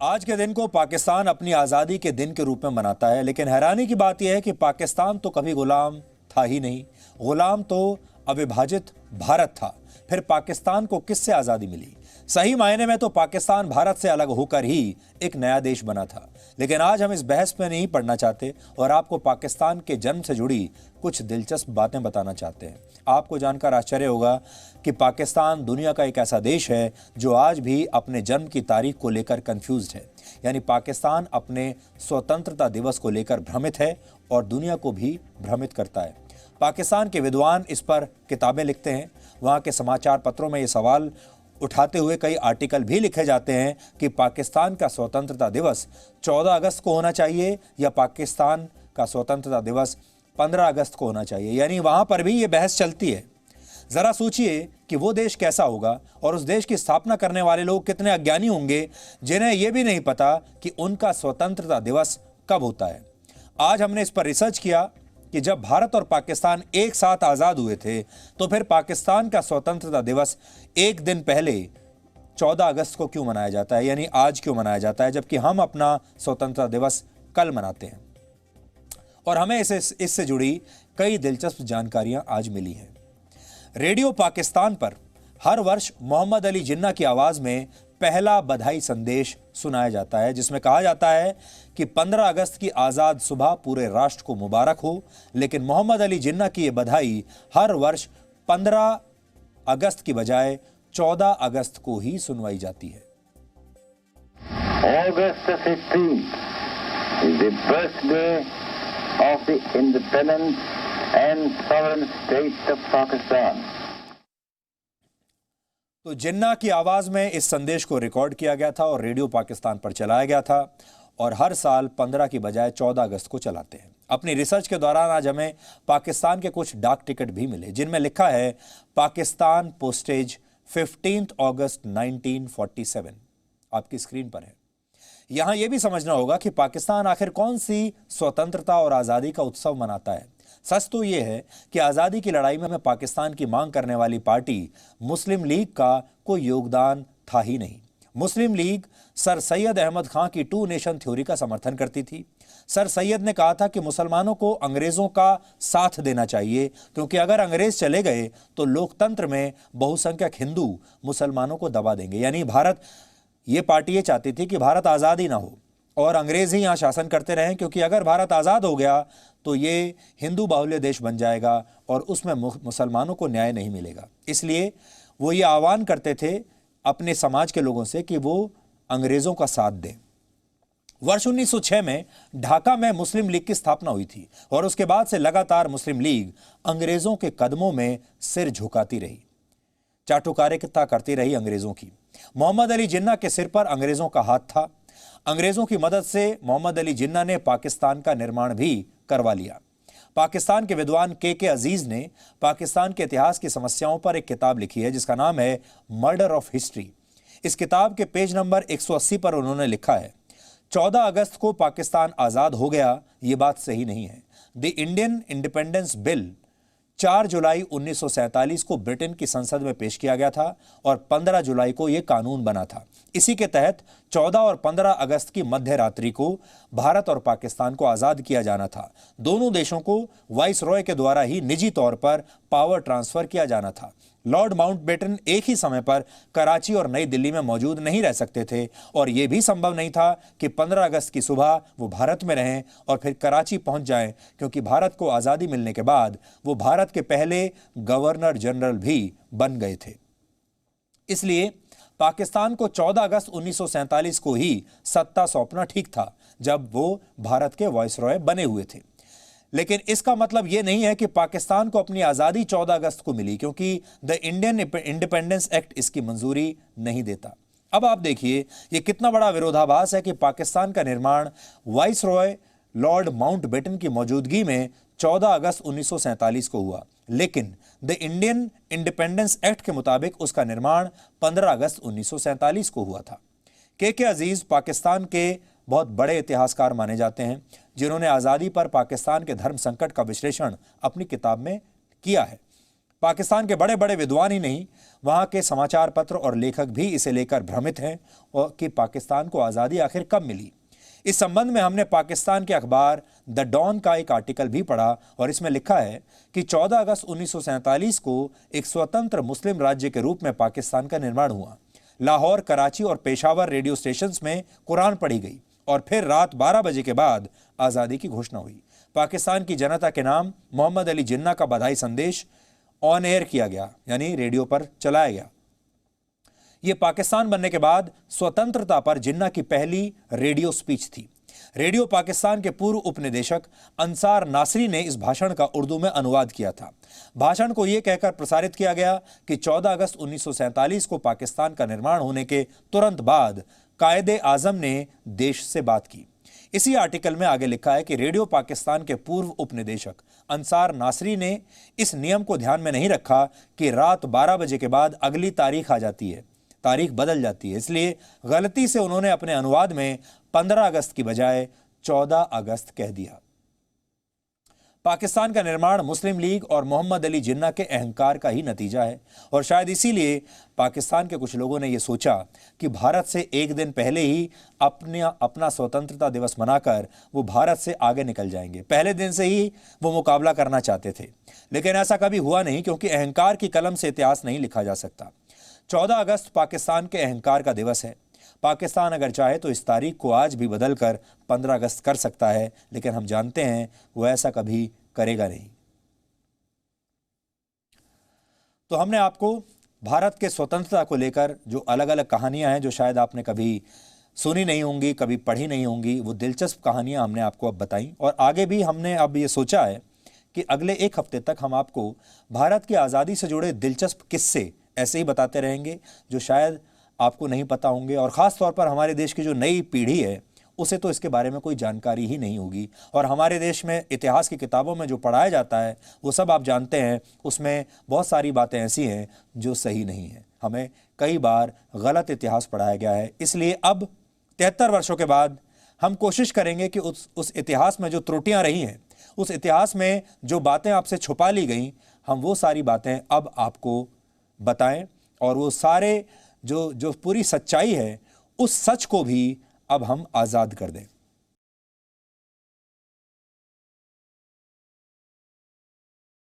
आज के दिन को पाकिस्तान अपनी आज़ादी के दिन के रूप में मनाता है, लेकिन हैरानी की बात यह है कि पाकिस्तान तो कभी गुलाम था ही नहीं। गुलाम तो अविभाजित भारत था। फिर पाकिस्तान को किससे आज़ादी मिली? सही मायने में तो पाकिस्तान भारत से अलग होकर ही एक नया देश बना था। लेकिन आज हम इस बहस में नहीं पढ़ना चाहते और आपको पाकिस्तान के जन्म से जुड़ी कुछ दिलचस्प बातें बताना चाहते हैं। आपको जानकर आश्चर्य होगा कि पाकिस्तान दुनिया का एक ऐसा देश है जो आज भी अपने जन्म की तारीख को लेकर कंफ्यूज्ड है। यानी पाकिस्तान अपने स्वतंत्रता दिवस को लेकर भ्रमित है और दुनिया को भी भ्रमित करता है। पाकिस्तान के विद्वान इस पर किताबें लिखते हैं। वहाँ के समाचार पत्रों में ये सवाल उठाते हुए कई आर्टिकल भी लिखे जाते हैं कि पाकिस्तान का स्वतंत्रता दिवस 14 अगस्त को होना चाहिए या पाकिस्तान का स्वतंत्रता दिवस 15 अगस्त को होना चाहिए। यानी वहाँ पर भी ये बहस चलती है। ज़रा सोचिए कि वो देश कैसा होगा और उस देश की स्थापना करने वाले लोग कितने अज्ञानी होंगे जिन्हें यह भी नहीं पता कि उनका स्वतंत्रता दिवस कब होता है। आज हमने इस पर रिसर्च किया कि जब भारत और पाकिस्तान एक साथ आज़ाद हुए थे तो फिर पाकिस्तान का स्वतंत्रता दिवस एक दिन पहले 14 अगस्त को क्यों मनाया जाता है, यानी आज क्यों मनाया जाता है, जबकि हम अपना स्वतंत्रता दिवस कल मनाते हैं। और हमें इससे जुड़ी कई दिलचस्प जानकारियां आज मिली हैं। रेडियो पाकिस्तान पर हर वर्ष मोहम्मद अली जिन्ना की आवाज़ में पहला बधाई संदेश सुनाया जाता है, जिसमें कहा जाता है कि 15 अगस्त की आज़ाद सुबह पूरे राष्ट्र को मुबारक हो। लेकिन मोहम्मद अली जिन्ना की ये बधाई हर वर्ष 15 अगस्त की बजाय 14 अगस्त को ही सुनवाई जाती है। August 15th is the birthday of the independent and sovereign state of Pakistan. तो जिन्ना की आवाज़ में इस संदेश को रिकॉर्ड किया गया था और रेडियो पाकिस्तान पर चलाया गया था और हर साल 15 की बजाय 14 अगस्त को चलाते हैं। अपनी रिसर्च के दौरान आज हमें पाकिस्तान के कुछ डाक टिकट भी मिले जिनमें लिखा है पाकिस्तान पोस्टेज 15 अगस्त 1947। आपकी स्क्रीन पर है। यहां यह भी समझना होगा कि पाकिस्तान आखिर कौन सी स्वतंत्रता और आज़ादी का उत्सव मनाता है। सच तो यह है कि आज़ादी की लड़ाई में पाकिस्तान की मांग करने वाली पार्टी मुस्लिम लीग का कोई योगदान था ही नहीं। मुस्लिम लीग सर सैयद अहमद खां की 2 नेशन थ्योरी का समर्थन करती थी। सर सैयद ने कहा था कि मुसलमानों को अंग्रेज़ों का साथ देना चाहिए, क्योंकि अगर अंग्रेज़ चले गए तो लोकतंत्र में बहुसंख्यक हिंदू मुसलमानों को दबा देंगे। यानी ये पार्टी ये चाहती थी कि भारत आज़ाद ही ना हो और अंग्रेज़ ही यहाँ शासन करते रहें, क्योंकि अगर भारत आज़ाद हो गया तो ये हिंदू बाहुल्य देश बन जाएगा और उसमें मुसलमानों को न्याय नहीं मिलेगा। इसलिए वो ये आह्वान करते थे अपने समाज के लोगों से कि वो अंग्रेज़ों का साथ दें। वर्ष 1906 में ढाका में मुस्लिम लीग की स्थापना हुई थी और उसके बाद से लगातार मुस्लिम लीग अंग्रेज़ों के कदमों में सिर झुकाती रही, चाटुकारिता करती रही अंग्रेज़ों की। मोहम्मद अली जिन्ना के सिर पर अंग्रेज़ों का हाथ था। अंग्रेज़ों की मदद से मोहम्मद अली जिन्ना ने पाकिस्तान का निर्माण भी करवा लिया। पाकिस्तान के विद्वान के अजीज़ ने पाकिस्तान के इतिहास की समस्याओं पर एक किताब लिखी है जिसका नाम है मर्डर ऑफ हिस्ट्री। इस किताब के पेज नंबर 180 पर उन्होंने लिखा है 14 अगस्त को पाकिस्तान आज़ाद हो गया, ये बात सही नहीं है। द इंडियन इंडिपेंडेंस बिल 4 जुलाई 1947 को ब्रिटेन की संसद में पेश किया गया था और 15 जुलाई को यह कानून बना था। इसी के तहत 14 और 15 अगस्त की मध्य रात्रि को भारत और पाकिस्तान को आज़ाद किया जाना था। दोनों देशों को वाइसरॉय के द्वारा ही निजी तौर पर पावर ट्रांसफर किया जाना था। लॉर्ड माउंटबेटन एक ही समय पर कराची और नई दिल्ली में मौजूद नहीं रह सकते थे और यह भी संभव नहीं था कि 15 अगस्त की सुबह वो भारत में रहें और फिर कराची पहुंच जाएं, क्योंकि भारत को आज़ादी मिलने के बाद वो भारत के पहले गवर्नर जनरल भी बन गए थे। इसलिए पाकिस्तान को 14 अगस्त 1947 को ही सत्ता सौंपना ठीक था, जब वो भारत के वाइसरॉय बने हुए थे। लेकिन इसका मतलब यह नहीं है कि पाकिस्तान को अपनी आज़ादी 14 अगस्त को मिली, क्योंकि द इंडियन इंडिपेंडेंस एक्ट इसकी मंजूरी नहीं देता। अब आप देखिए यह कितना बड़ा विरोधाभास है कि पाकिस्तान का निर्माण वाइसरॉय लॉर्ड माउंटबेटन की मौजूदगी में 14 अगस्त 1947 को हुआ, लेकिन द इंडियन इंडिपेंडेंस एक्ट के मुताबिक उसका निर्माण 15 अगस्त 1947 को हुआ था। के अजीज़ पाकिस्तान के बहुत बड़े इतिहासकार माने जाते हैं, जिन्होंने आज़ादी पर पाकिस्तान के धर्म संकट का विश्लेषण अपनी किताब में किया है। पाकिस्तान के बड़े बड़े विद्वान ही नहीं, वहां के समाचार पत्र और लेखक भी इसे लेकर भ्रमित हैं और कि पाकिस्तान को आज़ादी आखिर कब मिली। इस संबंध में हमने पाकिस्तान के अखबार द डॉन का एक आर्टिकल भी पढ़ा और इसमें लिखा है कि 14 अगस्त 1947 को एक स्वतंत्र मुस्लिम राज्य के रूप में पाकिस्तान का निर्माण हुआ। लाहौर, कराची और पेशावर रेडियो स्टेशंस में कुरान पढ़ी गई और फिर रात 12 बजे के बाद आज़ादी की घोषणा हुई। पाकिस्तान की जनता के नाम मोहम्मद अली जिन्ना का बधाई संदेश ऑन एयर किया गया, यानी रेडियो पर चलाया गया। यह पाकिस्तान बनने के बाद स्वतंत्रता पर जिन्ना की पहली रेडियो स्पीच थी। रेडियो पाकिस्तान के पूर्व उपनिदेशक अंसार नासरी ने इस भाषण का उर्दू में अनुवाद किया था। भाषण को यह कहकर प्रसारित किया गया कि 14 अगस्त 1947 को पाकिस्तान का निर्माण होने के तुरंत बाद कायदे आजम ने देश से बात की। इसी आर्टिकल में आगे लिखा है कि रेडियो पाकिस्तान के पूर्व उपनिदेशक अंसार नासरी ने इस नियम को ध्यान में नहीं रखा कि रात 12 बजे के बाद अगली तारीख आ जाती है, तारीख बदल जाती है, इसलिए गलती से उन्होंने अपने अनुवाद में 15 अगस्त की बजाय 14 अगस्त कह दिया। पाकिस्तान का निर्माण मुस्लिम लीग और मोहम्मद अली जिन्ना के अहंकार का ही नतीजा है और शायद इसीलिए पाकिस्तान के कुछ लोगों ने यह सोचा कि भारत से एक दिन पहले ही अपना स्वतंत्रता दिवस मनाकर वो भारत से आगे निकल जाएंगे। पहले दिन से ही वो मुकाबला करना चाहते थे, लेकिन ऐसा कभी हुआ नहीं, क्योंकि अहंकार की कलम से इतिहास नहीं लिखा जा सकता। 14 अगस्त पाकिस्तान के अहंकार का दिवस है। पाकिस्तान अगर चाहे तो इस तारीख को आज भी बदलकर 15 अगस्त कर सकता है, लेकिन हम जानते हैं वो ऐसा कभी करेगा नहीं। तो हमने आपको भारत के स्वतंत्रता को लेकर जो अलग अलग कहानियां हैं, जो शायद आपने कभी सुनी नहीं होंगी, कभी पढ़ी नहीं होंगी, वो दिलचस्प कहानियां हमने आपको अब बताई। और आगे भी हमने अब ये सोचा है कि अगले एक हफ्ते तक हम आपको भारत की आज़ादी से जुड़े दिलचस्प किस्से ऐसे ही बताते रहेंगे जो शायद आपको नहीं पता होंगे। और ख़ास तौर पर हमारे देश की जो नई पीढ़ी है उसे तो इसके बारे में कोई जानकारी ही नहीं होगी। और हमारे देश में इतिहास की किताबों में जो पढ़ाया जाता है वो सब आप जानते हैं, उसमें बहुत सारी बातें ऐसी हैं जो सही नहीं हैं। हमें कई बार गलत इतिहास पढ़ाया गया है। इसलिए अब 73 वर्षों के बाद हम कोशिश करेंगे कि उस इतिहास में जो त्रुटियाँ रही हैं, उस इतिहास में जो बातें आपसे छुपा ली गई, हम वो सारी बातें अब आपको बताएं और वो सारे जो पूरी सच्चाई है उस सच को भी अब हम आज़ाद कर दें।